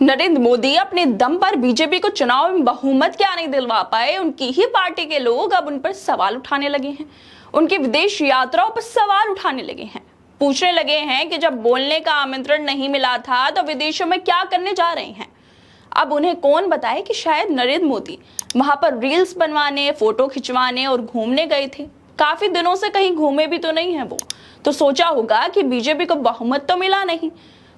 नरेंद्र मोदी अपने दम पर बीजेपी को चुनाव में बहुमत क्या नहीं दिलवा पाए, उनकी ही पार्टी के लोग अब उन पर सवाल उठाने लगे हैं। उनकी विदेश यात्राओं पर सवाल उठाने लगे हैं, पूछने लगे हैं कि जब बोलने का आमंत्रण नहीं मिला था तो विदेशों में क्या करने जा रहे हैं। अब उन्हें कौन बताए कि शायद नरेंद्र मोदी वहां पर रील्स बनवाने, फोटो खिंचवाने और घूमने गए थे। काफी दिनों से कहीं घूमे भी तो नहीं है वो, तो सोचा होगा कि बीजेपी को बहुमत तो मिला नहीं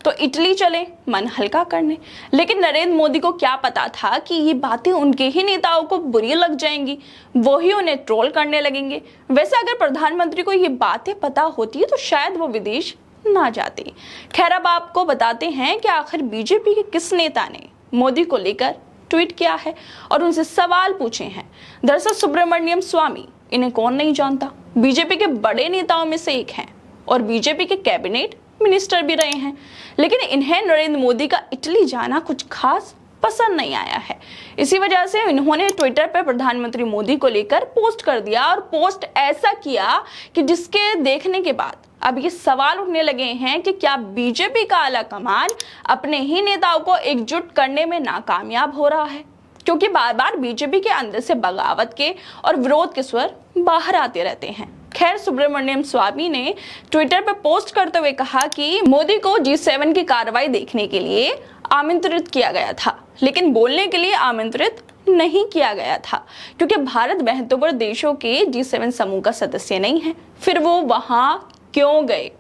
तो इटली चले मन हल्का करने। लेकिन नरेंद्र मोदी को क्या पता था कि ये बातें उनके ही नेताओं को बुरी लग जाएंगी, वो ही उन्हें ट्रोल करने लगेंगे। वैसे अगर प्रधानमंत्री को ये बातें पता होती तो शायद वो विदेश ना जाते। खैर अब आपको बताते हैं कि आखिर बीजेपी के किस नेता ने मोदी को लेकर ट्वीट किया है और उनसे सवाल पूछे हैं। दरअसल सुब्रमण्यम स्वामी, इन्हें कौन नहीं जानता, बीजेपी के बड़े नेताओं में से एक हैं और बीजेपी के कैबिनेट मिनिस्टर भी रहे हैं। लेकिन इन्हें नरेंद्र मोदी का इटली जाना कुछ खास पसंद नहीं आया है। इसी वजह से इन्होंने ट्विटर पर प्रधानमंत्री मोदी को लेकर पोस्ट कर दिया और पोस्ट ऐसा किया कि जिसके देखने के बाद अब ये सवाल उठने लगे हैं कि क्या बीजेपी का आला कमान अपने ही नेताओं को एकजुट करने में नाकामयाब हो रहा है, क्योंकि बार बार बीजेपी के अंदर से बगावत के और विरोध के स्वर बाहर आते रहते हैं। खैर सुब्रमण्यम स्वामी ने ट्विटर पर पोस्ट करते हुए कहा कि मोदी को G7 की कार्रवाई देखने के लिए आमंत्रित किया गया था, लेकिन बोलने के लिए आमंत्रित नहीं किया गया था, क्योंकि भारत महत्वपूर्ण देशों के G7 समूह का सदस्य नहीं है। फिर वो वहां क्यों गए?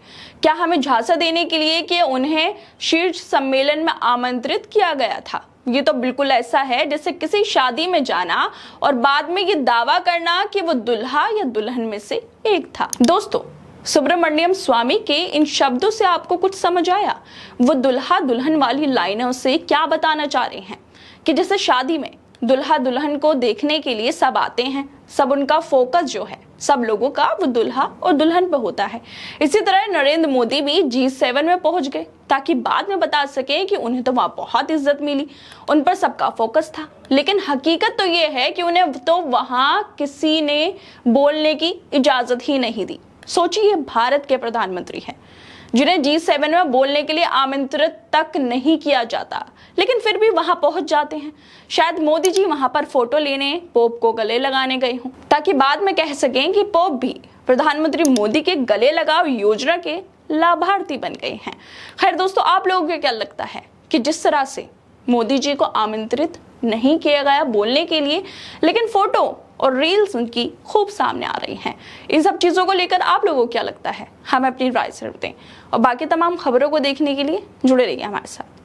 क्या हमें झांसा देने के लिए कि उन्हें शीर्ष सम्मेलन में आमंत्रित किया गया था? ये तो बिल्कुल ऐसा है जैसे किसी शादी में जाना और बाद में ये दावा करना कि वो दुल्हा या दुल्हन में से एक था। दोस्तों, सुब्रमण्यम स्वामी के इन शब्दों से आपको कुछ समझ आया? वो दुल्हा दुल्हन वाली लाइनों से क्या बताना चाह रहे हैं कि जैसे शादी में दुल्हा दुल्हन को देखने के लिए सब आते हैं, सब उनका फोकस जो है सब लोगों का वो दुल्हा और दुल्हन पे होता है। इसी तरह नरेंद्र मोदी भी G7 में पहुंच गए ताकि बाद में बता सके कि उन्हें तो वहां बहुत इज्जत मिली, उन पर सबका फोकस था। लेकिन हकीकत तो ये है कि उन्हें तो वहां किसी ने बोलने की इजाजत ही नहीं दी। सोचिए, भारत के प्रधानमंत्री हैं जिन्हें G7 में बोलने के लिए आमंत्रित तक नहीं किया जाता, लेकिन फिर भी वहां पहुंच जाते हैं। शायद मोदी जी वहां पर फोटो लेने पोप को गले लगाने गए हों, ताकि बाद में कह सकें कि पोप भी प्रधानमंत्री मोदी के गले लगाव योजना के लाभार्थी बन गए हैं। खैर दोस्तों, आप लोगों को क्या लगता है कि जिस तरह से मोदी जी को आमंत्रित नहीं किया गया बोलने के लिए, लेकिन फोटो और रील्स उनकी खूब सामने आ रही हैं, इन सब चीज़ों को लेकर आप लोगों को क्या लगता है? हमें अपनी राय जरूर दें और बाकी तमाम खबरों को देखने के लिए जुड़े रहिए हमारे साथ।